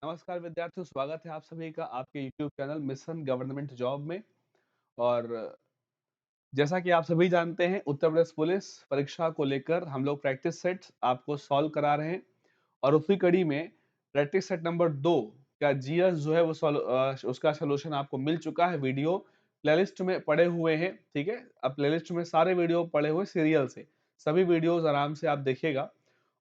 नमस्कार विद्यार्थियों, स्वागत है आप सभी का आपके YouTube channel mission government job में। और जैसा कि आप सभी जानते हैं, उत्तर प्रदेश पुलिस परीक्षा को लेकर हम लोग प्रैक्टिस सेट्स आपको सॉल्व करा रहे हैं। और उसी कड़ी में प्रैक्टिस सेट नंबर 2 का जीएस जो है वो उसका सॉल्यूशन आपको मिल चुका है। वीडियो प्लेलिस्ट में पड़े हुए हैं, ठीक है। अब प्लेलिस्ट में सारे वीडियो पड़े हुए सीरियल से, सभी वीडियोस आराम से आप देखिएगा।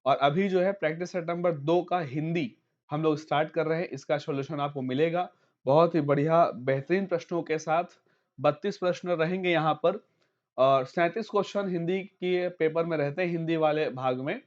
और अभी जो है प्रैक्टिस सेट नंबर 2 का हिंदी हम लोग स्टार्ट कर रहे हैं। इसका सॉल्यूशन आपको मिलेगा बहुत ही बढ़िया बेहतरीन प्रश्नों के साथ। 32 प्रश्न रहेंगे यहाँ पर और 37 क्वेश्चन हिंदी के पेपर में रहते हैं, हिंदी वाले भाग में।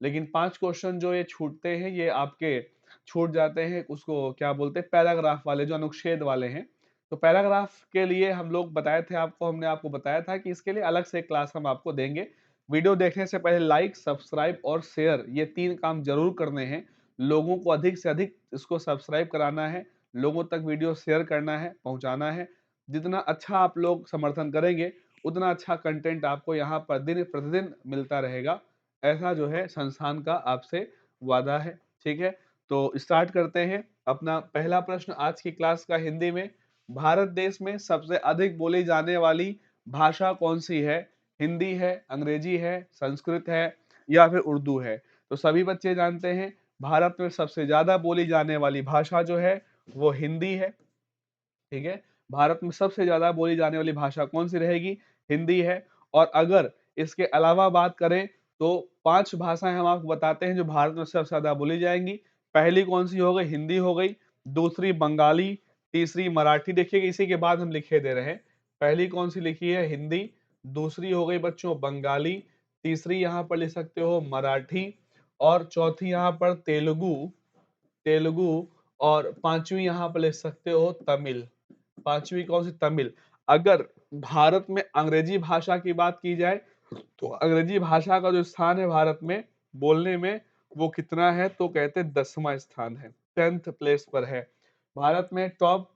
लेकिन 5 क्वेश्चन जो ये छूटते हैं, ये आपके छूट जाते हैं, उसको क्या बोलते हैं, पैराग्राफ वाले, जो अनुच्छेद वाले हैं। तो पैराग्राफ के लिए हम लोग बताए थे आपको, हमने आपको बताया था कि इसके लिए अलग से क्लास हम आपको देंगे। वीडियो देखने से पहले लाइक, सब्सक्राइब और शेयर, ये 3 काम जरूर करने हैं। लोगों को अधिक से अधिक इसको सब्सक्राइब कराना है, लोगों तक वीडियो शेयर करना है, पहुंचाना है। जितना अच्छा आप लोग समर्थन करेंगे, उतना अच्छा कंटेंट आपको यहाँ पर दिन प्रतिदिन मिलता रहेगा। ऐसा जो है संस्थान का आपसे वादा है, ठीक है। तो स्टार्ट करते हैं। अपना पहला प्रश्न आज की क्लास का हिंदी में, भारत देश में सबसे अधिक बोली जाने वाली भाषा कौन सी है? हिंदी है, अंग्रेजी है, संस्कृत है या फिर उर्दू है? तो सभी बच्चे जानते हैं भारत में सबसे ज्यादा बोली जाने वाली भाषा जो है वो हिंदी है, ठीक है। भारत में सबसे ज्यादा बोली जाने वाली भाषा कौन सी रहेगी? हिंदी है। और अगर इसके अलावा बात करें तो 5 भाषाएं हम आपको बताते हैं जो भारत में सबसे ज्यादा बोली जाएंगी। पहली कौन सी हो गई? हिंदी हो गई। दूसरी बंगाली, तीसरी मराठी। देखिए इसी के बाद हम लिखे दे रहे हैं। पहली कौन सी लिखी है? हिंदी। दूसरी हो गई बच्चों बंगाली। तीसरी यहाँ पर लिख सकते हो मराठी। और चौथी यहाँ पर तेलुगु, तेलुगु। और पांचवी यहाँ पर लिख सकते हो तमिल। पांचवी कौन सी? तमिल। अगर भारत में अंग्रेजी भाषा की बात की जाए तो अंग्रेजी भाषा का जो स्थान है भारत में बोलने में, वो कितना है? तो कहते हैं 10वां स्थान है, 10th प्लेस पर है। भारत में टॉप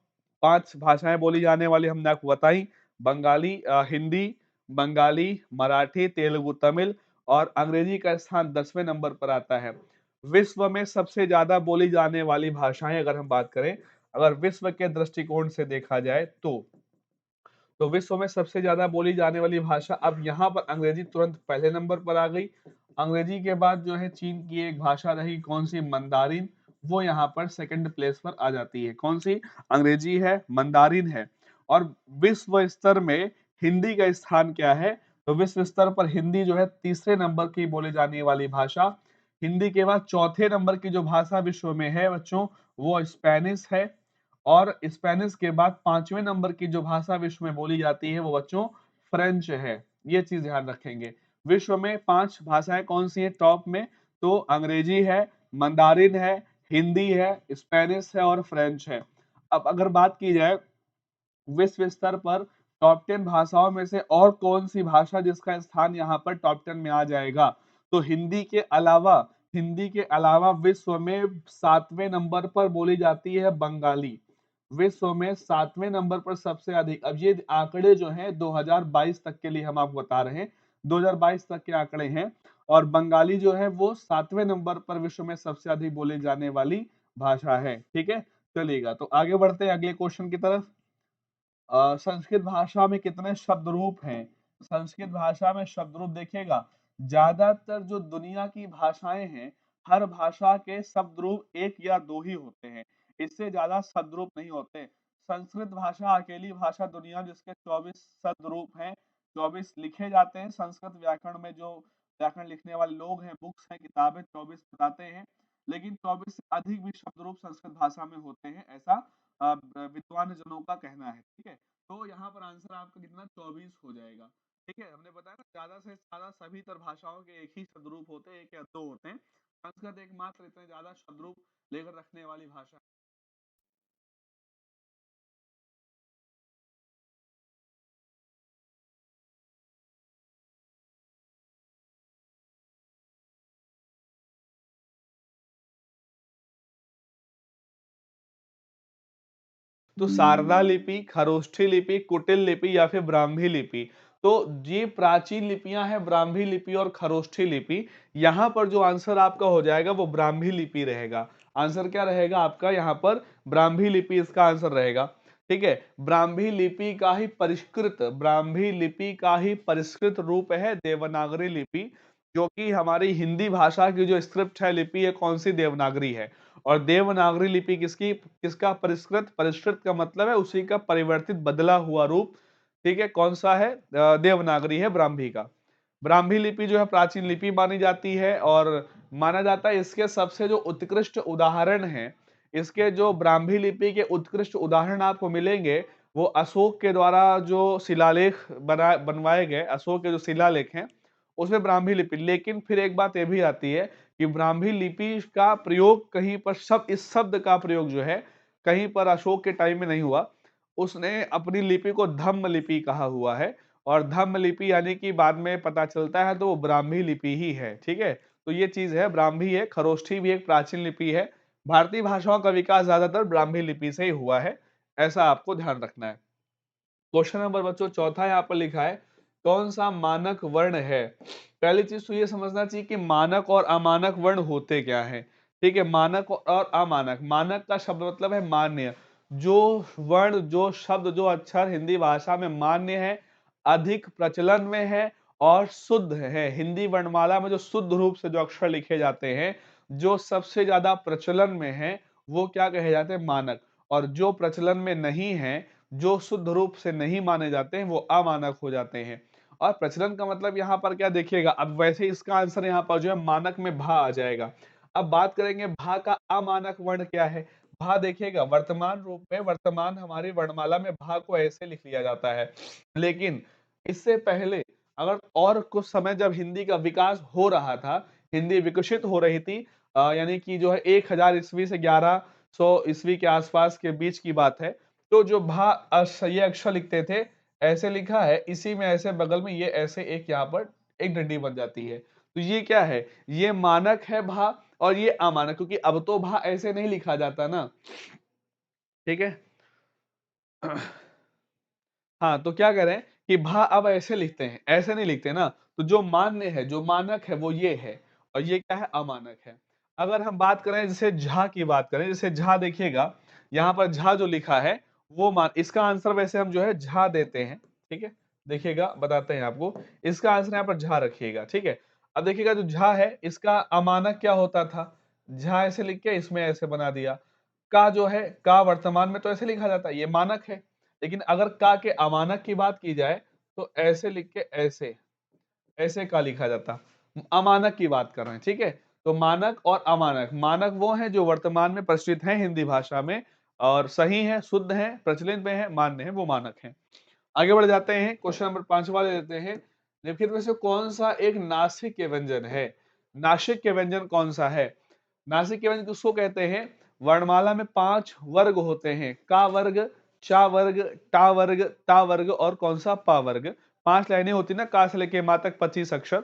5 भाषाएं बोली जाने वाली हमने आपको बताई, बंगाली, हिंदी, बंगाली, मराठी, तेलुगु, तमिल। और अंग्रेजी का स्थान 10वें नंबर पर आता है। विश्व में सबसे ज्यादा बोली जाने वाली भाषाएं अगर हम बात करें, अगर विश्व के दृष्टिकोण से देखा जाए तो विश्व में सबसे ज्यादा बोली जाने वाली भाषा, अब यहाँ पर अंग्रेजी तुरंत पहले नंबर पर आ गई। अंग्रेजी के बाद जो है चीन की एक भाषा रही, कौन सी? मंदारिन। वो यहाँ पर सेकंड प्लेस पर आ जाती है। कौन सी? अंग्रेजी है, मंदारिन है। और विश्व स्तर में हिंदी का स्थान क्या है? तो विश्व स्तर पर हिंदी जो है तीसरे नंबर की बोली जाने वाली भाषा। हिंदी के बाद चौथे नंबर की जो भाषा विश्व में है बच्चों, वो स्पेनिश है। और स्पेनिश के बाद 5वें नंबर की जो भाषा विश्व में बोली जाती है वो बच्चों फ्रेंच है। ये चीज ध्यान रखेंगे। विश्व में 5 भाषाएं कौन सी है टॉप में? तो अंग्रेजी है, मंदारिन है, हिंदी है, स्पेनिश है और फ्रेंच है। अब अगर बात की जाए विश्व स्तर पर टॉप 10 भाषाओं में से और कौन सी भाषा जिसका स्थान यहाँ पर टॉप 10 में आ जाएगा, तो हिंदी के अलावा विश्व में 7वें नंबर पर बोली जाती है बंगाली। विश्व में 7वें नंबर पर सबसे अधिक। अब ये आंकड़े जो हैं 2022 तक के लिए हम आपको बता रहे हैं, 2022 तक के आंकड़े हैं। और बंगाली जो है वो 7वें नंबर पर विश्व में सबसे अधिक बोली जाने वाली भाषा है, ठीक है। चलिएगा तो आगे बढ़ते हैं अगले क्वेश्चन की तरफ। संस्कृत भाषा में कितने शब्द रूप हैं? संस्कृत भाषा में शब्द रूप देखिएगा, ज्यादातर जो दुनिया की भाषाएं हैं, हर भाषा के शब्द रूप एक या दो ही होते हैं, इससे ज्यादा शब्द रूप नहीं होते। संस्कृत भाषा अकेली भाषा दुनिया जिसके 24 शब्द रूप हैं, 24 लिखे जाते हैं। संस्कृत व्याकरण में जो व्याकरण लिखने वाले लोग हैं, बुक्स हैं, किताबें 24 बताते हैं। लेकिन 24 से अधिक भी शब्द रूप संस्कृत भाषा में होते हैं, ऐसा विद्वान जनों का कहना है, ठीक है। तो यहाँ पर आंसर आपका कितना? 24 हो जाएगा, ठीक है। हमने बताया ना ज्यादा से ज्यादा सभी तर भाषाओं के एक ही शब्द रूप होते हैं, एक या दो होते हैं। संस्कृत एकमात्र इतने ज्यादा शब्द रूप लेकर रखने वाली भाषा है। तो शारदा लिपि, खरोष्ठी लिपि, कुटिल लिपि या फिर ब्राह्मी लिपि, तो ये प्राचीन लिपियां हैं, ब्राह्मी लिपि और खरोष्ठी लिपि। यहां पर जो आंसर आपका हो जाएगा वो ब्राह्मी लिपि रहेगा। आंसर क्या रहेगा आपका यहाँ पर? ब्राह्मी लिपि इसका आंसर रहेगा। ठीक है, ब्राह्मी लिपि का ही परिष्कृत, ब्राह्मी लिपि का ही परिष्कृत रूप है देवनागरी लिपि, जो कि हमारी हिंदी भाषा की जो स्क्रिप्ट है, लिपि है, कौन सी? देवनागरी है। और देवनागरी लिपि किसकी, किसका परिष्कृत? परिष्कृत का मतलब है उसी का परिवर्तित बदला हुआ रूप। ठीक है, कौन सा है? देवनागरी है, ब्राह्मी का। ब्राह्मी लिपि जो है प्राचीन लिपि मानी जाती है और माना जाता है इसके सबसे जो उत्कृष्ट उदाहरण हैं, इसके जो ब्राह्मी लिपि के उत्कृष्ट उदाहरण आपको मिलेंगे वो अशोक के द्वारा जो शिलालेख बनवाए गए, अशोक के जो शिलालेख हैं उसमें ब्राह्मी लिपि। लेकिन फिर एक बात ये भी आती है कि ब्राह्मी लिपि का प्रयोग कहीं पर, शब्द, इस शब्द का प्रयोग जो है कहीं पर अशोक के टाइम में नहीं हुआ। उसने अपनी लिपि को धम्म लिपि कहा हुआ है, और धम्म लिपि यानी कि बाद में पता चलता है तो वो ब्राह्मी लिपि ही है। ठीक है, तो ये चीज है, ब्राह्मी है, खरोष्ठी भी एक प्राचीन लिपि है। भारतीय भाषाओं का विकास ज्यादातर ब्राह्मी लिपि से ही हुआ है, ऐसा आपको ध्यान रखना है। क्वेश्चन नंबर बच्चों चौथा यहाँ पर लिखा है, कौन सा मानक वर्ण है? पहली चीज तो ये समझना चाहिए कि मानक और अमानक वर्ण होते क्या है। ठीक है, मानक और अमानक, मानक का शब्द मतलब है मान्य, जो वर्ण, जो शब्द, जो अक्षर हिंदी भाषा में मान्य है, अधिक प्रचलन में है और शुद्ध है। हिंदी वर्णमाला में जो शुद्ध रूप से जो अक्षर लिखे जाते हैं, जो सबसे ज्यादा प्रचलन में है, वो क्या कहे जाते हैं? मानक। और जो प्रचलन में नहीं है, जो शुद्ध रूप से नहीं माने जाते हैं, वो अमानक हो जाते हैं। और प्रचलन का मतलब यहाँ पर क्या देखिएगा, अब वैसे इसका आंसर यहाँ पर जो है मानक में भा आ जाएगा। अब बात करेंगे भा का अमानक वर्ण क्या है। भा देखिएगा वर्तमान रूप में, वर्तमान हमारी वर्णमाला में भा को ऐसे लिख लिया जाता है। लेकिन इससे पहले अगर और कुछ समय जब हिंदी का विकास हो रहा था, हिंदी विकसित हो रही थी, यानी कि जो है 1000 ईस्वी से 1100 ईस्वी के आसपास के बीच की बात है, तो जो भा ये अक्षर लिखते थे, ऐसे लिखा है, इसी में ऐसे बगल में ये ऐसे एक यहाँ पर एक डंडी बन जाती है। तो ये क्या है? ये मानक है भा, और ये अमानक, क्योंकि अब तो भा ऐसे नहीं लिखा जाता ना। ठीक है। हाँ, तो क्या कह रहे हैं कि भा अब ऐसे लिखते हैं, ऐसे नहीं लिखते ना। तो जो मान्य है, जो मानक है, वो ये है, और ये क्या है? अमानक है। अगर हम बात करें जैसे झा की बात करें, जैसे झा देखिएगा, यहाँ पर झा जो लिखा है वो मान, इसका आंसर वैसे हम जो है झा देते हैं। ठीक है, देखिएगा बताते हैं आपको, इसका आंसर यहाँ पर झा रखिएगा। ठीक है, अब देखिएगा जो झा है इसका अमानक क्या होता था? झा ऐसे लिख के इसमें ऐसे बना दिया। का जो है, का वर्तमान में तो ऐसे लिखा जाता है, ये मानक है। लेकिन अगर का के अमानक की बात की जाए तो ऐसे लिख के ऐसे, ऐसे का लिखा जाता। अमानक की बात कर रहे हैं। ठीक है, तो मानक और अमानक, मानक वो हैं जो वर्तमान में प्रचलित हैं हिंदी भाषा में और सही है, शुद्ध है, प्रचलित में है, मान्य है, वो मानक है। आगे बढ़ जाते हैं, क्वेश्चन नंबर 5वां ले लेते हैं। निम्नलिखित में से कौन सा एक नासिक के व्यंजन है? नासिक के व्यंजन कौन सा है? नासिक के व्यंजन किसको कहते हैं? वर्णमाला में 5 वर्ग होते हैं, का वर्ग, चा वर्ग, टा वर्ग, ता वर्ग और कौन सा? पा वर्ग। 5 लाइनें होती है ना, का से लेके मा तक 25 अक्षर।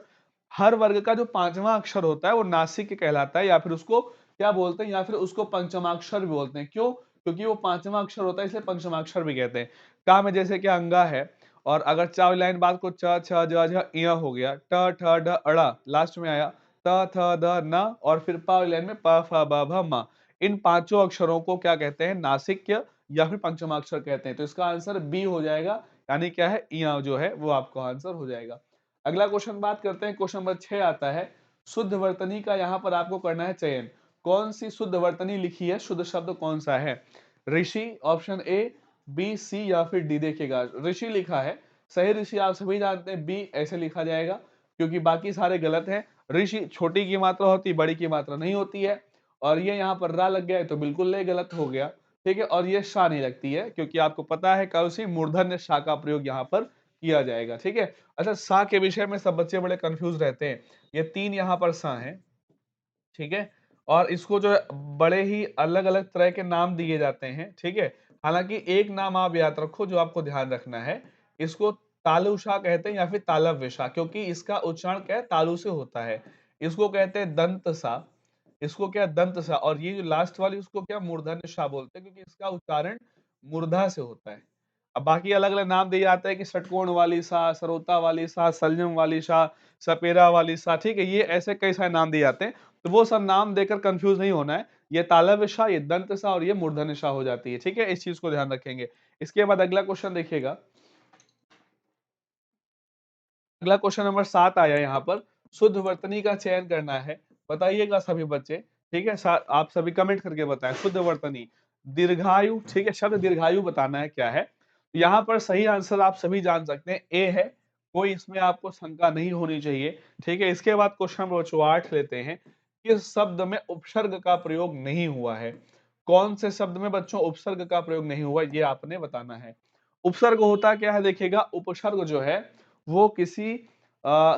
हर वर्ग का जो 5वां अक्षर होता है वो नासिक कहलाता है, या फिर उसको क्या बोलते हैं, या फिर उसको पंचमाक्षर भी बोलते हैं। क्यों? क्योंकि वो 5वां अक्षर होता है, इसलिए पंचमाक्षर भी कहते हैं। का में जैसे कि अंगा है, और अगर चा वाली लाइन बात को च छ ज झ इया हो गया, ट ठ ड अड़ा लास्ट में आया, त थ द न, और फिर पा वाली लाइन में प फ ब भ म। इन पांचों अक्षरों को क्या कहते हैं? नासिक्य या फिर पंचमाक्षर कहते हैं। तो इसका आंसर बी हो जाएगा, यानी क्या है? इया जो है वो आपका आंसर हो जाएगा। अगला क्वेश्चन बात करते हैं, क्वेश्चन नंबर 6 आता है, शुद्ध वर्तनी का यहाँ पर आपको करना है चयन। कौन सी शुद्ध वर्तनी लिखी है? शुद्ध शब्द कौन सा है? ऋषि, ऑप्शन ए, बी, सी या फिर डी। देखिएगा ऋषि लिखा है, सही ऋषि आप सभी जानते हैं बी ऐसे लिखा जाएगा, क्योंकि बाकी सारे गलत हैं। ऋषि छोटी की मात्रा होती है, बड़ी की मात्रा नहीं होती है। और ये यहाँ पर रा लग गया है तो बिल्कुल नहीं, गलत हो गया। ठीक है, और ये शा नहीं लगती है, क्योंकि आपको पता है कौन सी मूर्धन्य शा का प्रयोग यहाँ पर किया जाएगा। ठीक है, अच्छा सा के विषय में सब बच्चे बड़े कंफ्यूज रहते हैं। ये 3 यहाँ पर सा है। ठीक है, और इसको जो है बड़े ही अलग अलग तरह के नाम दिए जाते हैं। ठीक है, हालांकि एक नाम आप याद रखो जो आपको ध्यान रखना है, इसको तालुषा कहते हैं या फिर तालव्यशा, क्योंकि इसका उच्चारण क्या है? तालु से होता है। इसको कहते हैं दंत सा, इसको क्या? दंत सा। और ये जो लास्ट वाली उसको क्या? मूर्धन्य सा बोलते हैं, क्योंकि इसका उच्चारण मूर्धा से होता है। अब बाकी अलग-अलग नाम दिए जाते हैं कि षटकोण वाली सा, सरोता वाली सा, सलजम वाली सा, सपेरा वाली सा, ठीक है? ये ऐसे कई सारे नाम दिए जाते हैं। तो वो सब नाम देकर कन्फ्यूज़ नहीं होना है। ये तालव्य सा, ये दंत सा और ये मूर्धन्य सा हो जाती है, ठीक है? इस चीज़ को ध्यान रखेंगे। इसके बाद अगला क्वेश्चन देखिएगा। अगला क्वेश्चन नंबर 7 आया यहाँ पर, शुद्ध वर्तनी का चयन करना है। बताइएगा सभी बच्चे, ठीक है? आप सभी कमेंट करके बताएं, शुद्ध वर्तनी, दीर्घायु, ठीक है? शब्द दीर्घायु बताना है क्या है। यहाँ पर सही आंसर आप सभी जान सकते हैं, ए है। कोई इसमें आपको शंका नहीं होनी चाहिए, ठीक है? इसके बाद क्वेश्चन नंबर 8 लेते हैं। किस शब्द में उपसर्ग का प्रयोग नहीं हुआ है? कौन से शब्द में बच्चों उपसर्ग का प्रयोग नहीं हुआ, ये आपने बताना है। उपसर्ग होता क्या है देखिएगा, उपसर्ग जो है वो किसी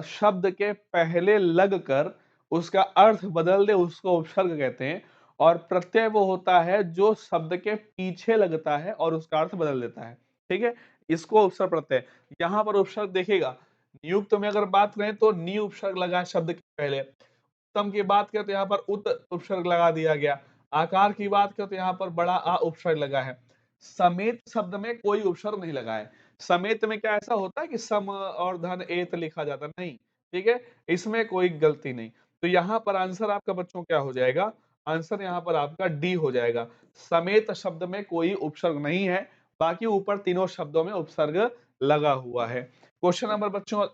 शब्द के पहले लगकर उसका अर्थ बदल दे, उसको उपसर्ग कहते हैं। और प्रत्यय वो होता है जो शब्द के पीछे लगता है और उसका अर्थ बदल देता है, ठीक है? इसको उपसर्ग प्रत्यय। यहाँ पर उपसर्ग देखिएगा, नियुक्त में अगर बात करें तो नी उपसर्ग लगा है शब्द के पहले। उत्तम की बात करें तो यहाँ पर उत उपसर्ग लगा दिया गया। आकार की बात करें तो यहाँ पर बड़ा आ उपसर्ग लगा है। समेत शब्द में कोई उपसर्ग नहीं लगा है। समेत में क्या ऐसा होता है कि सम और धन एत लिखा जाता है? नहीं, ठीक है? इसमें कोई गलती नहीं। तो यहाँ पर आंसर आपका बच्चों क्या हो जाएगा? आंसर यहाँ पर आपका डी हो जाएगा। समेत शब्द में कोई उपसर्ग नहीं है, बाकी ऊपर तीनों शब्दों में उपसर्ग लगा हुआ है। क्वेश्चन नंबर बच्चों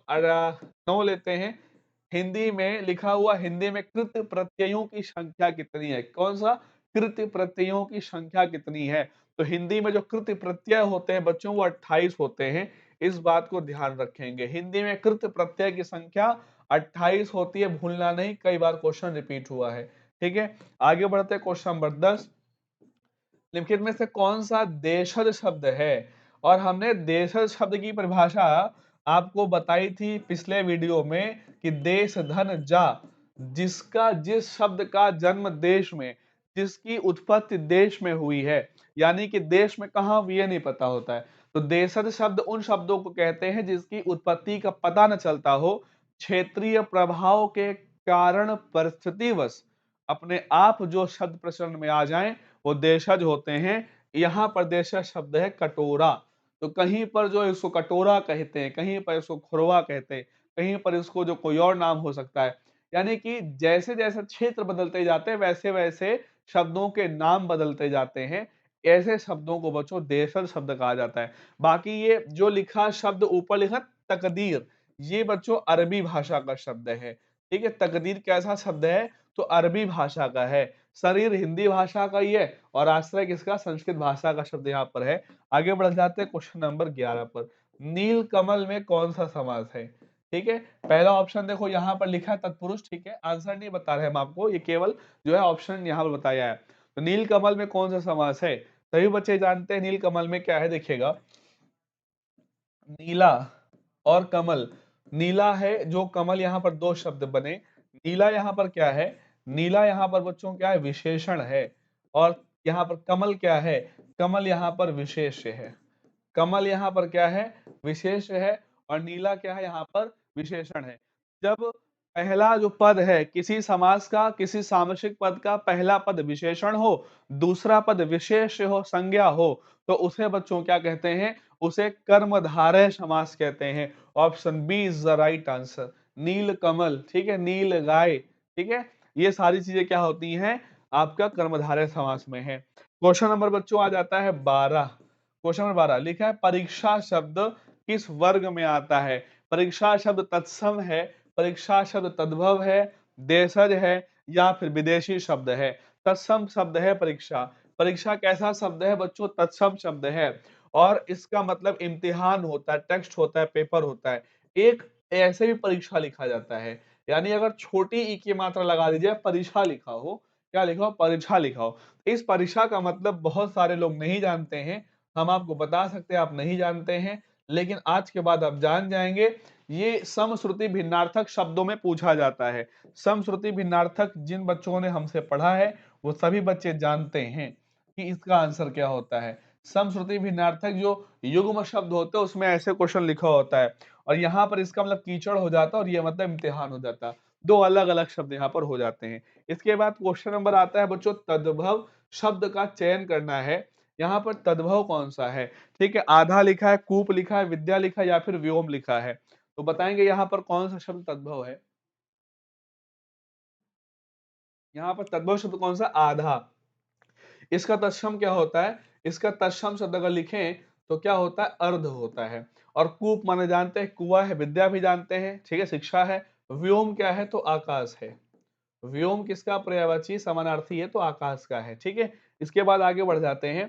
9 लेते हैं। हिंदी में लिखा हुआ, हिंदी में कृत प्रत्ययों की संख्या कितनी है? कौन सा? कृत प्रत्ययों की संख्या कितनी है? तो हिंदी में जो कृत प्रत्यय होते हैं बच्चों वो 28 होते हैं। इस बात को ध्यान रखेंगे। हिंदी में कृत प्रत्यय की संख्या 28 होती है, भूलना नहीं, कई बार क्वेश्चन रिपीट हुआ है। ठीक है, आगे बढ़ते हैं क्वेश्चन नंबर 10। निम्नलिखित में से कौन सा देशज शब्द है? और हमने देशज शब्द की परिभाषा आपको बताई थी पिछले वीडियो में कि देश धन जा, जिसका, जिस शब्द का जन्म देश में, जिसकी उत्पत्ति देश में हुई है, यानी कि देश में कहाँ हुई है नहीं पता होता है। तो देशज शब्द उन शब्दों को कहते हैं जिसकी उत्पत्ति का पता न चलता हो, क्षेत्रीय प्रभाव के कारण परिस्थितिवश अपने आप जो शब्द प्रचलन में आ जाएं वो देशज होते हैं। यहाँ पर देशज शब्द है कटोरा। तो कहीं पर जो इसको कटोरा कहते हैं, कहीं पर इसको खुरवा कहते हैं, कहीं पर इसको जो कोई और नाम हो सकता है। यानी कि जैसे जैसे क्षेत्र बदलते जाते हैं वैसे वैसे शब्दों के नाम बदलते जाते हैं। ऐसे शब्दों को बच्चों देशज शब्द कहा जाता है। बाकी ये जो लिखा शब्द ऊपर लिखा तकदीर, ये बच्चों अरबी भाषा का शब्द है। ठीक है, तकदीर कैसा शब्द है? तो अरबी भाषा का है। शरीर हिंदी भाषा का ही है और आश्रय किसका? संस्कृत भाषा का शब्द यहाँ पर है। आगे बढ़ जाते हैं क्वेश्चन नंबर 11 पर। नील कमल में कौन सा समास है? ठीक है, पहला ऑप्शन देखो यहाँ पर लिखा है तत्पुरुष, ठीक है, आंसर नहीं बता रहे हम आपको, ये केवल जो है ऑप्शन यहाँ पर बताया है। तो नील कमल में कौन सा समास है? सभी बच्चे जानते हैं नील कमल में क्या है, देखिएगा। नीला और कमल, नीला है जो कमल, यहाँ पर दो शब्द बने। नीला यहाँ पर क्या है? नीला यहाँ पर बच्चों क्या है? विशेषण है। और यहाँ पर कमल क्या है? कमल यहाँ पर विशेष्य है। कमल यहाँ पर क्या है? विशेष है। और नीला क्या है? यहाँ पर विशेषण है। जब पहला जो पद है किसी समास का, किसी सामसिक पद का पहला पद विशेषण हो, दूसरा पद विशेष हो, संज्ञा हो, तो उसे बच्चों क्या कहते हैं? उसे कर्मधारय समास कहते हैं। Option B is the right answer. नील कमल, ठीक है, नील गाय, ठीक है, ये सारी चीजें क्या होती हैं? आपका कर्मधारय समास में है। क्वेश्चन नंबर बच्चों आ जाता है 12। क्वेश्चन नंबर 12 लिखा है, परीक्षा शब्द किस वर्ग में आता है? परीक्षा शब्द तत्सम है, परीक्षा शब्द तद्भव है, देशज है, या फिर विदेशी शब्द है? तत्सम शब्द है परीक्षा। परीक्षा कैसा शब्द है बच्चों? तत्सम शब्द है। और इसका मतलब इम्तिहान होता है, टेक्स्ट होता है, पेपर होता है। एक ऐसे भी परीक्षा लिखा जाता है, यानी अगर छोटी ई की मात्रा लगा दीजिए, परीक्षा लिखा हो, क्या लिखा हो? परीक्षा लिखा हो। इस परीक्षा का मतलब बहुत सारे लोग नहीं जानते हैं। हम आपको बता सकते हैं आप नहीं जानते हैं, लेकिन आज के बाद आप जान जाएंगे। ये समश्रुति भिन्नार्थक शब्दों में पूछा जाता है। समश्रुति भिन्नार्थक जिन बच्चों ने हमसे पढ़ा है वो सभी बच्चे जानते हैं कि इसका आंसर क्या होता है। समश्रुति भिन्नार्थक जो युग्म शब्द होते हैं उसमें ऐसे क्वेश्चन लिखा होता है, और यहाँ पर इसका मतलब कीचड़ हो जाता है और ये मतलब इम्तिहान हो जाता है। दो अलग अलग शब्द यहाँ पर हो जाते हैं। इसके बाद क्वेश्चन नंबर आता है बच्चों, तद्भव शब्द का चयन करना है। यहाँ पर तद्भव कौन सा है? ठीक है, आधा लिखा है, कूप लिखा है, विद्या लिखा है या फिर व्योम लिखा है। तो बताएंगे यहाँ पर कौन सा शब्द तद्भव है? यहाँ पर तद्भव शब्द कौन सा? आधा। इसका तत्सम क्या होता है? इसका तत्सम शब्द अगर लिखें तो क्या होता है? अर्ध होता है। और कूप माने जानते हैं, कुआं है, विद्या भी जानते हैं, ठीक है, शिक्षा है। व्योम क्या है? तो आकाश है। व्योम किसका पर्यायवाची समानार्थी है? तो आकाश का है। ठीक है, इसके बाद आगे बढ़ जाते हैं।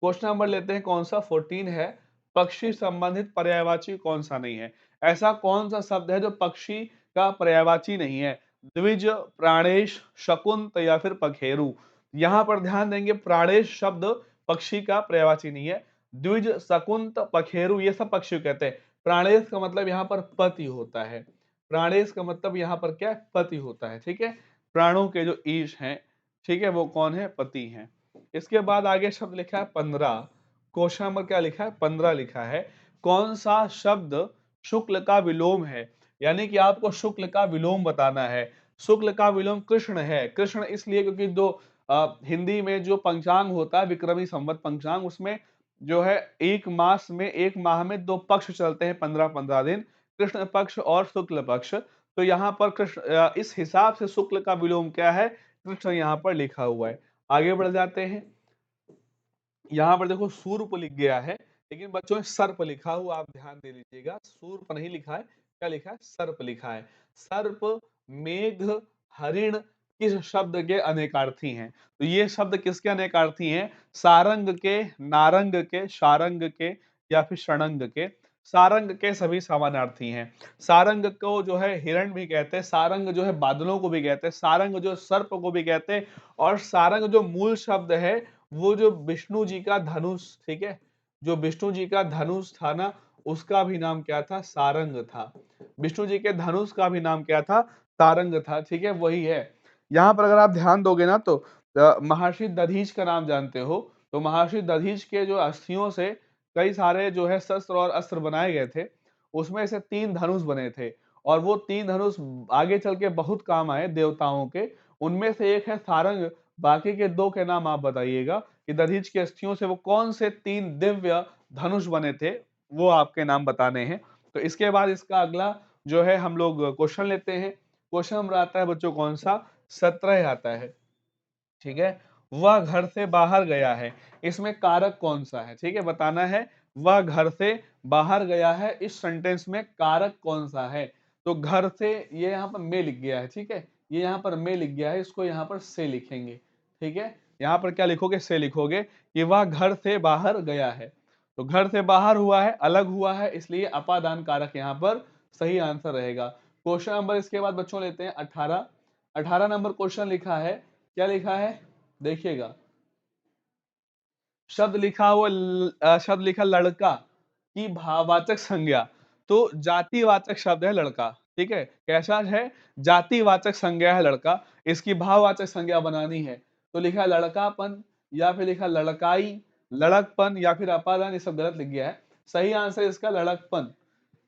क्वेश्चन नंबर लेते हैं, कौन सा? 14 है, पक्षी संबंधित पर्यायवाची कौन सा नहीं है? ऐसा कौन सा शब्द है जो पक्षी का पर्यायवाची नहीं है? द्विज, प्राणेश, शकुंत या फिर पखेरु। यहां पर ध्यान देंगे, प्राणेश शब्द पक्षी का पर्यायवाची नहीं है। द्विज, शकुंत, पखेरु ये सब पक्षी कहते हैं। प्राणेश का मतलब यहाँ पर पति होता है। प्राणेश का मतलब यहाँ पर क्या है? पति होता है। ठीक है, प्राणों के जो ईश हैं, ठीक है, वो कौन है? पति हैं। इसके बाद आगे शब्द लिखा है 15। क्वेश्चन नंबर क्या लिखा है? 15 लिखा है। कौन सा शब्द शुक्ल का विलोम है? यानी कि आपको शुक्ल का विलोम बताना है। शुक्ल का विलोम कृष्ण है। कृष्ण इसलिए क्योंकि दो हिंदी में जो पंचांग होता है, विक्रमी संवत पंचांग, उसमें जो है एक मास में, एक माह में दो पक्ष चलते हैं, 15-15 दिन, कृष्ण पक्ष और शुक्ल पक्ष। तो यहाँ पर कृष्ण, इस हिसाब से शुक्ल का विलोम क्या है? कृष्ण यहाँ पर लिखा हुआ है। आगे बढ़ जाते हैं। यहाँ पर देखो सूर्प लिख गया है, लेकिन बच्चों ने सर्प लिखा हुआ, आप ध्यान दे लीजिएगा। सूर्प नहीं लिखा है, क्या लिखा है? सर्प लिखा है। सर्प, मेघ, हरिण किस शब्द के अनेकार्थी हैं? तो ये शब्द किसके अनेकार्थी हैं? सारंग के, नारंग के, शारंग के या फिर षडंग के। सारंग के सभी समानार्थी हैं। सारंग को जो है हिरण भी कहते हैं, सारंग जो है बादलों को भी कहते हैं, सारंग जो सर्प को भी कहते हैं, और सारंग जो मूल शब्द है वो जो विष्णु जी का धनुष, ठीक है, जो विष्णु जी का धनुष था ना, उसका भी नाम क्या था? सारंग था। विष्णु जी के धनुष का भी नाम क्या था? सारंग था। ठीक है, वही है। यहाँ पर अगर आप ध्यान दोगे ना तो महर्षि दधीच का नाम जानते हो? तो महर्षि दधीच के जो अस्थियों से कई सारे जो है शस्त्र और अस्त्र बनाए गए थे। उसमें से 3 धनुष बने थे, और वो 3 धनुष आगे चल के बहुत काम आए देवताओं के। उनमें से एक है सारंग। बाकी के 2 के नाम आप बताइएगा कि दधीच की अस्थियों से वो कौन से 3 दिव्य धनुष बने थे, वो आपके नाम बताने हैं। तो इसके बाद इसका अगला जो है हम लोग क्वेश्चन लेते हैं। क्वेश्चन नंबर आता है बच्चों कौन सा? 17 आता है। ठीक है, वह घर से बाहर गया है। इसमें कारक कौन सा है? ठीक है, बताना है। वह घर से बाहर गया है, इस सेंटेंस में कारक कौन सा है? तो घर से, ये यहाँ पर में लिख गया है, ठीक है, ये यहाँ पर में लिख गया है, इसको यहाँ पर से लिखेंगे। ठीक है, यहाँ पर क्या लिखोगे? से लिखोगे कि वह घर से बाहर गया है। तो घर से बाहर हुआ है, अलग हुआ है, इसलिए अपादान कारक यहाँ पर सही आंसर रहेगा। क्वेश्चन नंबर इसके बाद बच्चों लेते हैं 18। 18 नंबर क्वेश्चन लिखा है, क्या लिखा है? देखिएगा, शब्द लिखा हुआ शब्द लिखा लड़का की भाववाचक संज्ञा। तो जातिवाचक शब्द है लड़का, ठीक है, कैसा है? जातिवाचक संज्ञा है लड़का। इसकी भाववाचक संज्ञा बनानी है, तो लिखा है लड़कापन, या फिर लिखा लड़काई, लड़कपन, या फिर अपादान, ये सब गलत लिख गया है। सही आंसर इसका लड़कपन।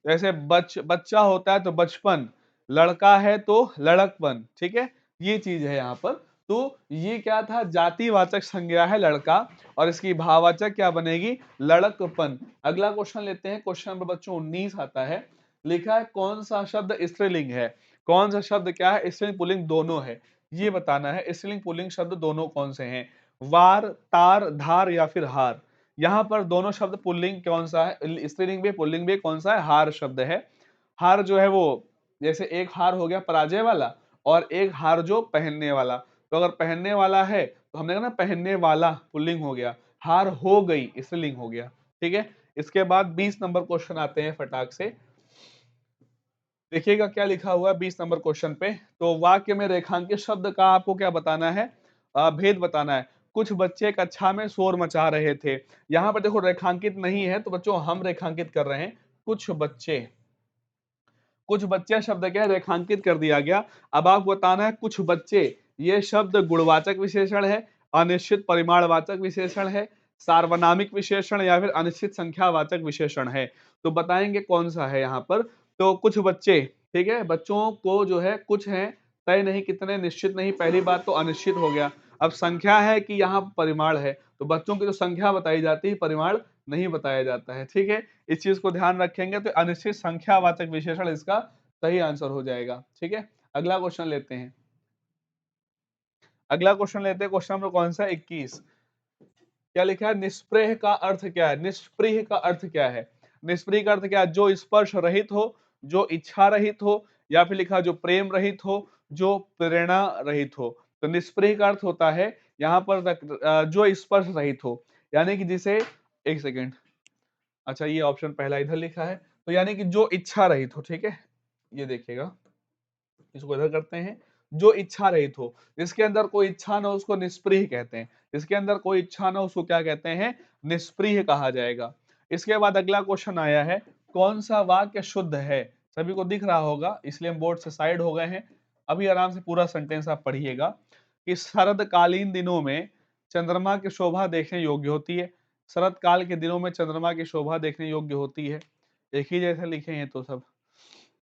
जैसे बच्चा होता है तो बचपन, लड़का है तो लड़कपन। ठीक है, ये चीज है यहाँ पर। तो ये क्या था? जातिवाचक संज्ञा है लड़का, और इसकी भाववाचक क्या बनेगी? लड़कपन। अगला क्वेश्चन लेते हैं। क्वेश्चन नंबर बच्चों 19 आता है। लिखा है कौन सा शब्द स्त्रीलिंग है? कौन सा शब्द क्या है? स्त्रीलिंग पुल्लिंग दोनों है, ये बताना है। स्त्रीलिंग पुल्लिंग शब्द दोनों कौन से हैं? वार, तार, धार या फिर हार। यहाँ पर दोनों शब्द पुल्लिंग कौन सा है? स्त्रीलिंग भी पुल्लिंग भी कौन सा है? हार शब्द है। हार जो है वो, जैसे एक हार हो गया पराजय वाला, और एक हार जो पहनने वाला। तो अगर पहनने वाला है तो हमने कहा ना पहनने वाला पुल्लिंग हो गया, हार हो गई स्त्रीलिंग हो गया। ठीक है, इसके बाद 20 नंबर क्वेश्चन आते हैं फटाक से। देखिएगा क्या लिखा हुआ है 20 नंबर क्वेश्चन पे। तो वाक्य में रेखांकित शब्द का आपको क्या बताना है? भेद बताना है। कुछ बच्चे कक्षा में शोर मचा रहे थे। यहाँ पर देखो रेखांकित नहीं है, तो बच्चों हम रेखांकित कर रहे हैं। कुछ बच्चे, कुछ बच्चे शब्द क्या है? रेखांकित कर दिया गया। अब आपको बताना है कुछ बच्चे, ये शब्द गुणवाचक विशेषण है, अनिश्चित परिमाणवाचक विशेषण है, सार्वनामिक विशेषण, या फिर अनिश्चित संख्यावाचक विशेषण है। तो बताएंगे कौन सा है यहाँ पर। तो कुछ बच्चे, ठीक है, बच्चों को जो है कुछ है, तय नहीं कितने, निश्चित नहीं, पहली बात तो अनिश्चित हो गया। अब संख्या है कि यहाँ परिमाण है, तो बच्चों की जो संख्या बताई जाती है, परिमाण नहीं बताया जाता है। ठीक है, इस चीज को ध्यान रखेंगे तो अनिश्चित संख्यावाचक विशेषण इसका सही आंसर हो जाएगा। ठीक है, अगला क्वेश्चन लेते हैं। अगला क्वेश्चन लेते हैं, क्वेश्चन नंबर कौन सा 21। क्या लिखा है? निष्प्रेह का अर्थ क्या है? निष्प्रिय का अर्थ क्या है? निष्प्रिय का अर्थ क्या है? जो स्पर्श रहित हो, जो इच्छा रहित हो, या फिर लिखा जो प्रेम रहित हो, जो प्रेरणा रहित हो। तो निष्प्रिय का अर्थ होता है यहाँ पर जो स्पर्श रहित हो, यानी कि जिसे, एक सेकेंड, अच्छा ये ऑप्शन पहला इधर लिखा है, तो यानी कि जो इच्छा रहित हो। ठीक है, ये देखिएगा, इसको इधर करते हैं। जो इच्छा रहित हो, जिसके अंदर कोई इच्छा ना हो, उसको निष्प्रिय कहते हैं। जिसके अंदर कोई इच्छा ना हो, उसको क्या कहते हैं? निष्प्रिय कहा जाएगा। इसके बाद अगला क्वेश्चन आया है, कौन सा वाक्य शुद्ध है? सभी को दिख रहा होगा, इसलिए हम बोर्ड से साइड हो गए हैं। अभी आराम से पूरा सेंटेंस आप पढ़िएगा कि शरदकालीन दिनों में चंद्रमा की शोभा देखने योग्य होती है। शरद काल के दिनों में चंद्रमा की शोभा देखने योग्य होती है। एक ही जैसे लिखे हैं तो सब।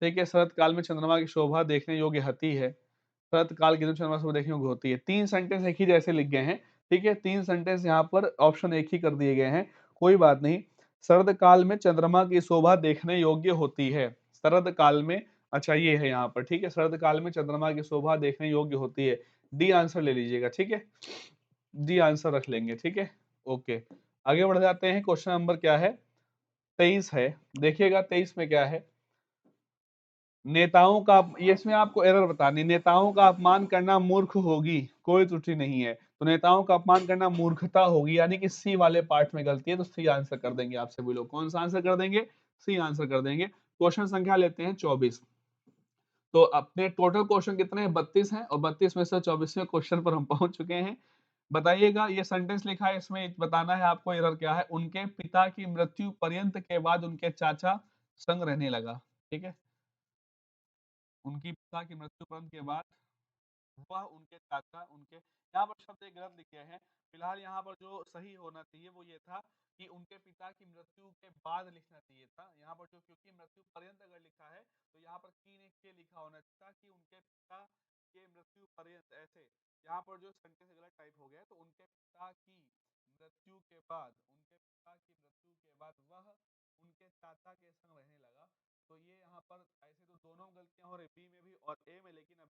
ठीक है, शरद काल में चंद्रमा की शोभा देखने योग्य होती है। शरद काल की चंद्रमा शोभा देखने योग्य होती है। 3 सेंटेंस एक ही जैसे लिख गए हैं। ठीक है, 3 सेंटेंस यहाँ पर ऑप्शन एक ही कर दिए गए हैं, कोई बात नहीं। शरद काल में चंद्रमा की शोभा देखने योग्य होती है। शरद काल में, अच्छा ये है यहाँ पर। ठीक है, शरद काल में चंद्रमा की शोभा देखने योग्य होती है। डी आंसर ले लीजिएगा। ठीक है, डी आंसर रख लेंगे। ठीक है, ओके, आगे बढ़ जाते हैं। क्वेश्चन नंबर क्या है? 23 है। देखिएगा 23 में क्या है। नेताओं का, ये इसमें आपको एरर बतानी, नेताओं का अपमान करना मूर्ख होगी, कोई त्रुटि नहीं है। तो नेताओं का अपमान करना मूर्खता होगी, यानी कि सी वाले पार्ट में गलती है, तो सी आंसर कर देंगे आप सभी लोग। कौन सा आंसर कर देंगे? सी आंसर कर देंगे। क्वेश्चन संख्या लेते हैं 24। तो अपने टोटल क्वेश्चन कितने हैं? 32 हैं, और 32 में से 24वें क्वेश्चन पर हम पहुंच चुके हैं। बताइएगा, ये सेंटेंस लिखा है, इसमें बताना है आपको एरर क्या है। उनके पिता की मृत्यु पर्यंत के बाद उनके चाचा संग रहने लगा। ठीक है, उनकी पिता की मृत्यु पर्यंत के बाद वह उनके चाचा, उनके, यहाँ पर शब्द एक गलत लिखे हैं। फिलहाल यहाँ पर जो सही होना चाहिए वो ये था कि उनके पिता की मृत्यु के बाद लिखना चाहिए था। यहाँ पर जो, क्योंकि मृत्यु पर्यंत अगर लिखा है तो यहाँ पर की ने के लिखा होना था कि उनके पिता के मृत्यु पर्यंत, ऐसे। यहाँ पर जो सेंटेंस गलत टाइप हो गया है, तो उनके पिता की मृत्यु के बाद, उनके पिता की मृत्यु के बाद वह उनके चाचा के संग रहने लगा। तो ये यहाँ पर ऐसे तो दोनों गलतियां हो रही, बी में भी और ए में, लेकिन अब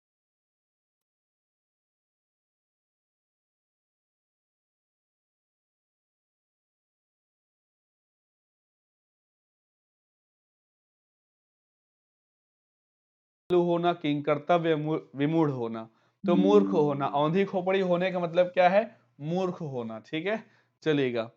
होना, किंग कर्तव्य विमूढ़ होना। तो मूर्ख होना, औंधी खोपड़ी होने का मतलब क्या है? मूर्ख होना। ठीक है, चलिएगा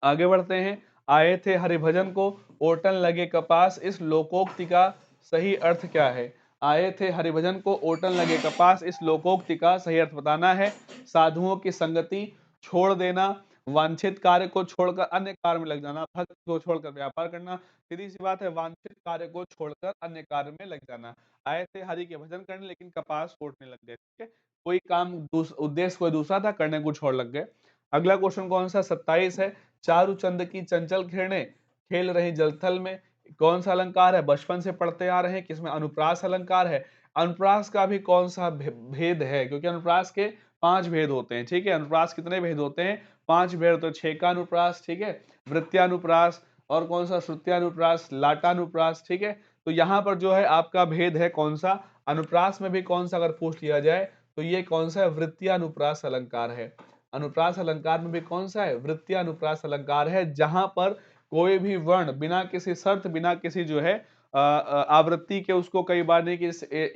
आगे बढ़ते हैं। आए थे हरिभजन को, ओटन लगे कपास, इस लोकोक्ति का सही अर्थ क्या है? आए थे हरिभजन को, ओटन लगे कपास, इस लोकोक्ति का सही अर्थ बताना है। साधुओं की संगति छोड़ देना, वांछित कार्य को छोड़कर अन्य कार्य में लग जाना, भक्त को छोड़कर व्यापार करना। सीधी सी बात है, वांछित कार्य को छोड़कर अन्य कार्य में लग जाना। आए थे हरि के भजन करने, लेकिन कपास कोटने लग गए। ठीक है, कोई काम उद्देश्य कोई दूसरा था, करने कुछ और लग गए। अगला क्वेश्चन कौन सा? 27 है। चारुचंद की चंचल किरणें खेल रही जलथल में, कौन सा अलंकार है? बचपन से पढ़ते आ रहे हैं, किसमें अनुप्रास अलंकार है। अनुप्रास का भी कौन सा भेद है? क्योंकि अनुप्रास के 5 भेद होते हैं। ठीक है, अनुप्रास कितने भेद होते हैं? 5 भेद। तो छेका अनुप्रास, ठीक है, वृत्त्यानुप्रास, और कौन सा? श्रुत्यानुप्रास, लाटानुप्रास। ठीक है, तो यहाँ पर जो है आपका भेद है कौन सा? अनुप्रास में भी कौन सा अगर पूछ लिया जाए तो ये कौन सा है? वृत्त्यानुप्रास अलंकार है। अनुप्रास अलंकार में भी कौन सा है? वृत्त्यानुप्रास अलंकार है, जहां पर कोई भी वर्ण बिना किसी शर्त, बिना किसी जो है आवृत्ति के, उसको कई बार नहीं कि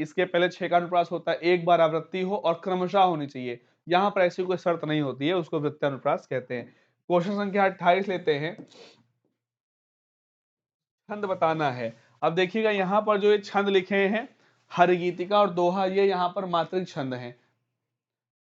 इसके पहले छेकानुप्रास होता है, एक बार आवृत्ति हो और क्रमशः होनी चाहिए। यहाँ पर ऐसी कोई शर्त नहीं होती है, उसको वृत्त्यानुप्रास कहते हैं। क्वेश्चन संख्या 28 लेते हैं। छंद बताना है। अब देखिएगा यहाँ पर जो ये छंद लिखे हैं, हरिगीतिका और दोहा, ये यहाँ पर मात्रिक छंद हैं।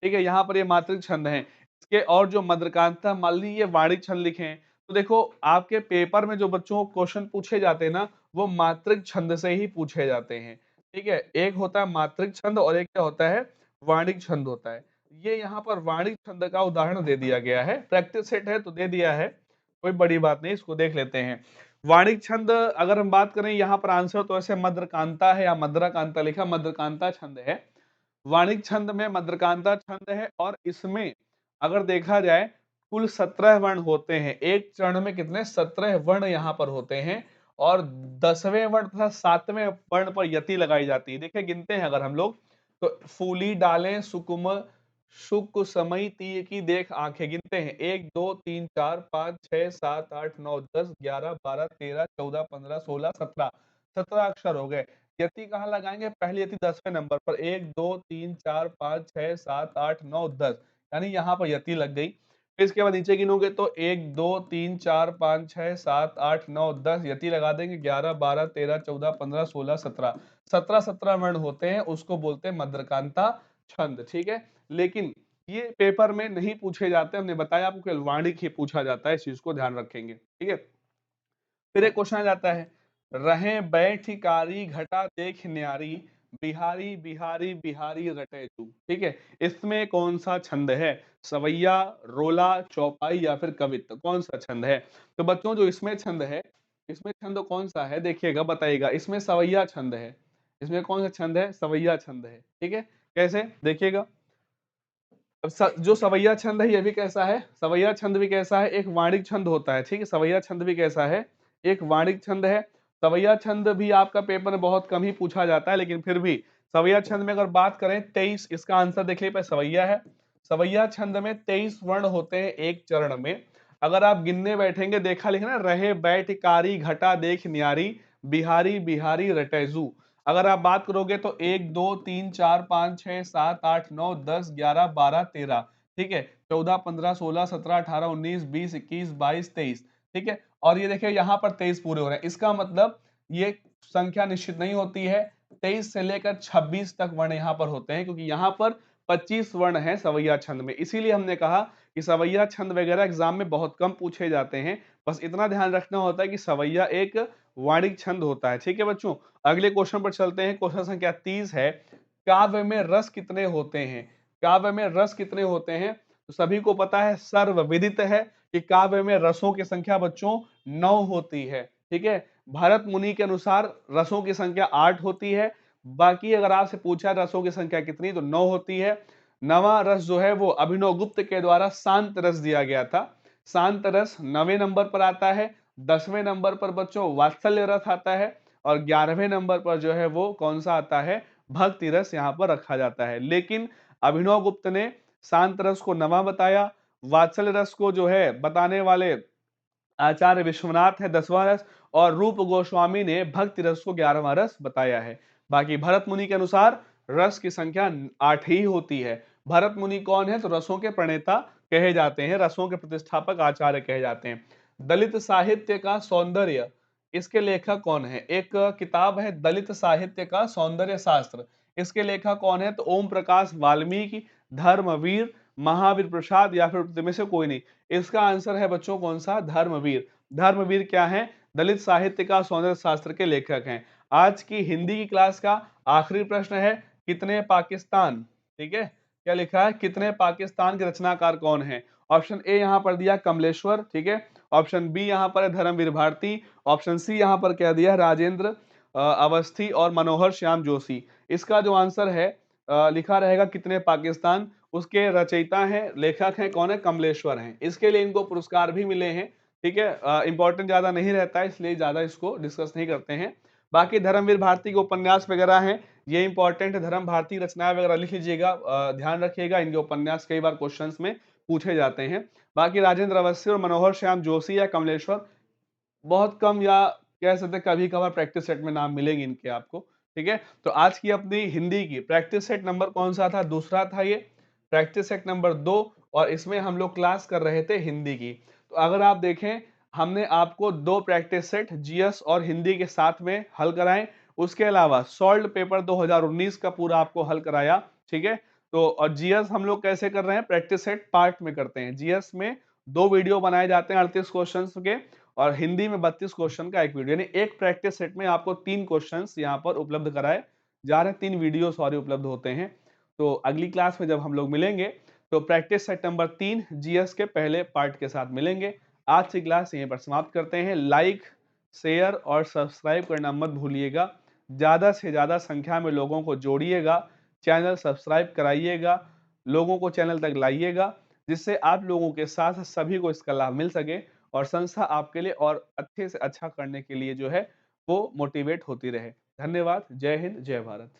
ठीक है, यहाँ पर ये मात्रिक छंद हैं। इसके और जो मद्रकांता, मालनी, ये वाणिक छंद लिखे हैं। तो देखो, आपके पेपर में जो बच्चों को क्वेश्चन पूछे जाते हैं ना, वो मात्रिक छंद से ही पूछे जाते हैं। ठीक है, एक होता है मात्रिक छंद और एक क्या होता है? वाणिक छंद होता है। ये यहाँ पर वाणिक छंद का उदाहरण दे दिया गया है, प्रैक्टिस सेट है तो दे दिया है, कोई बड़ी बात नहीं, इसको देख लेते हैं। वाणिक छंद अगर हम बात करें, यहाँ पर आंसर तो ऐसे मद्रकांता है या मद्रकांता लिखा, मद्रकांता छंद है। वाणिक छंद में मद्रकांता छंद है, और इसमें अगर देखा जाए कुल 17 वर्ण होते हैं। एक चरण में कितने 17 वर्ण यहाँ पर होते हैं और 10वें वर्ण तथा 7वें वर्ण पर यति लगाई जाती है। देखिए गिनते हैं अगर हम लोग तो फूली डालें सुकुम शुक समय तीय की देख आंखें, गिनते हैं 1 2 3 4 5 6 7 8 9 10 11 12 13 14 15 16 17 17 अक्षर हो गए। यति कहाँ लगाएंगे? पहली यति 10वें नंबर पर 1 2 3 4 5 6 7 8 9 10 यानी यहाँ पर यति लग गई। फिर इसके बाद नीचे गिनोगे तो 1 2 3 4 5 6 7 8 9 10 यति लगा देंगे 11 12 13 14 15 16 17 17 वर्ण होते हैं, उसको बोलते हैं मध्यकांता छंद। ठीक है, लेकिन ये पेपर में नहीं पूछे जाते, हमने बताया आपको केवल वाणिक ही पूछा जाता है, इस चीज को ध्यान रखेंगे। ठीक है, फिर एक क्वेश्चन आ जाता है, रहे बैठिकारी घटा देख न्यारी बिहारी बिहारी बिहारी रटे तू। ठीक है, इसमें कौन सा छंद है? सवैया, रोला, चौपाई या फिर कवित्त, कौन सा छंद है? तो बच्चों जो इसमें छंद है, इसमें छंद कौन सा है देखिएगा, बताइएगा। इसमें सवैया छंद है। इसमें कौन सा छंद है? सवैया छंद है। ठीक है, कैसे देखिएगा। अब जो सवैया छंद है ये भी कैसा है? सवैया छंद भी कैसा है? एक वाणिक छंद होता है। ठीक है, सवैया छंद भी कैसा है? एक वाणिक छंद है। सवैया छंद भी आपका पेपर में बहुत कम ही पूछा जाता है, लेकिन फिर भी सवैया छंद में अगर बात करें 23, इसका आंसर देखिए पे सवैया है। सवैया छंद में 23 वर्ण होते हैं एक चरण में। अगर आप गिनने बैठेंगे, देखा लिखा ना, रहे बैठ कारी घटा देख न्यारी बिहारी बिहारी रटेजू। अगर आप बात करोगे तो 1 2 3 4 5 6 7 8 9 10 11 12 13, ठीक है, 14 15 16 17 18 19 20 21 22 23। ठीक है, और ये देखिए यहाँ पर 23 पूरे हो रहे हैं। इसका मतलब ये संख्या निश्चित नहीं होती है, 23 से लेकर 26 तक वर्ण यहाँ पर होते हैं, क्योंकि यहाँ पर 25 वर्ण है सवैया छंद में। इसीलिए हमने कहा कि सवैया छंद वगैरह एग्जाम में बहुत कम पूछे जाते हैं। बस इतना ध्यान रखना होता है कि सवैया एक वाणिक छंद होता है। ठीक है बच्चों, अगले क्वेश्चन पर चलते हैं। क्वेश्चन संख्या 30 है, काव्य में रस कितने होते हैं? काव्य में रस कितने होते हैं? तो सभी को पता है, सर्वविदित है कि काव्य में रसों की संख्या बच्चों 9 होती है। ठीक है, भरत मुनि के अनुसार रसों की संख्या 8 होती है। बाकी अगर आपसे पूछा रसों की संख्या कितनी, तो 9 होती है। नवा रस जो है वो अभिनव गुप्त के द्वारा शांत रस दिया गया था। शांत रस 9वें नंबर पर आता है। 10वें नंबर पर बच्चों वात्सल्य रस आता है और 11वें नंबर पर जो है वो कौन सा आता है? भक्ति रस यहाँ पर रखा जाता है। लेकिन अभिनव गुप्त ने शांत रस को 9वां बताया, वात्सल्य रस को जो है बताने वाले आचार्य विश्वनाथ है 10वां रस, और रूप गोस्वामी ने भक्ति रस को 11वां रस बताया है। बाकी भरत मुनि के अनुसार रस की संख्या 8 ही होती है। भरत मुनि कौन है? तो रसों के प्रणेता कहे जाते हैं, रसों के प्रतिष्ठापक आचार्य कहे जाते हैं। दलित साहित्य का सौंदर्य, इसके लेखक कौन है? एक किताब है दलित साहित्य का सौंदर्य शास्त्र, इसके लेखक कौन है? तो ओम प्रकाश वाल्मीकि, धर्मवीर, महावीर प्रसाद या फिर में से कोई नहीं। इसका आंसर है बच्चों कौन सा? धर्मवीर। धर्मवीर क्या है? दलित साहित्य का सौंदर्य शास्त्र के लेखक हैं। आज की हिंदी की क्लास का आखिरी प्रश्न है, कितने पाकिस्तान? ठीक है, क्या लिखा है? कितने पाकिस्तान के रचनाकार कौन है? ऑप्शन ए यहाँ पर दिया कमलेश्वर, ठीक है, ऑप्शन बी यहाँ पर है धर्मवीर भारती, ऑप्शन सी यहाँ पर कह दिया राजेंद्र अवस्थी और मनोहर श्याम जोशी। इसका जो आंसर है लिखा रहेगा कितने पाकिस्तान। उसके रचयिता हैं, लेखक हैं कौन है? कमलेश्वर हैं। इसके लिए इनको पुरस्कार भी मिले हैं। ठीक है, इंपॉर्टेंट ज्यादा नहीं रहता है, इसलिए ज्यादा इसको डिस्कस नहीं करते हैं। बाकी धर्मवीर भारती के उपन्यास वगैरह हैं, ये इंपॉर्टेंट है। धर्म भारती रचनाएं वगैरह लिख लीजिएगा, ध्यान रखिएगा, इनके उपन्यास कई बार क्वेश्चंस में पूछे जाते हैं। बाकी राजेंद्र अवस्थी और मनोहर श्याम जोशी या कमलेश्वर बहुत कम, या कह सकते हैं कभी कभार प्रैक्टिस सेट में नाम मिलेंगे इनके आपको। ठीक है, तो आज की अपनी हिंदी की प्रैक्टिस सेट नंबर कौन सा था? दूसरा था ये प्रैक्टिस सेट नंबर 2, और इसमें हम लोग क्लास कर रहे थे हिंदी की। तो अगर आप देखें, हमने आपको 2 प्रैक्टिस सेट जीएस और हिंदी के साथ में हल कराए। उसके अलावा सॉल्व पेपर 2019 का पूरा आपको हल कराया। ठीक है, तो और जीएस हम लोग कैसे कर रहे हैं? प्रैक्टिस सेट पार्ट में करते हैं। जीएस में 2 वीडियो बनाए जाते हैं 38 क्वेश्चन के, और हिंदी में 32 क्वेश्चन का एक वीडियो, यानी एक प्रैक्टिस सेट में आपको 3 क्वेश्चंस यहाँ पर उपलब्ध कराए जा रहे हैं, 3 वीडियो सॉरी उपलब्ध होते हैं। तो अगली क्लास में जब हम लोग मिलेंगे तो प्रैक्टिस सेट नंबर 3 जीएस के पहले पार्ट के साथ मिलेंगे। आज की क्लास यहीं पर समाप्त करते हैं। लाइक, शेयर और सब्सक्राइब करना मत भूलिएगा। ज़्यादा से ज़्यादा संख्या में लोगों को जोड़िएगा, चैनल सब्सक्राइब कराइएगा, लोगों को चैनल तक लाइएगा। जिससे आप लोगों के साथ सभी को इसका लाभ मिल सके और संस्था आपके लिए और अच्छे से अच्छा करने के लिए जो है, वो मोटिवेट होती रहे। धन्यवाद। जय हिंद, जय भारत।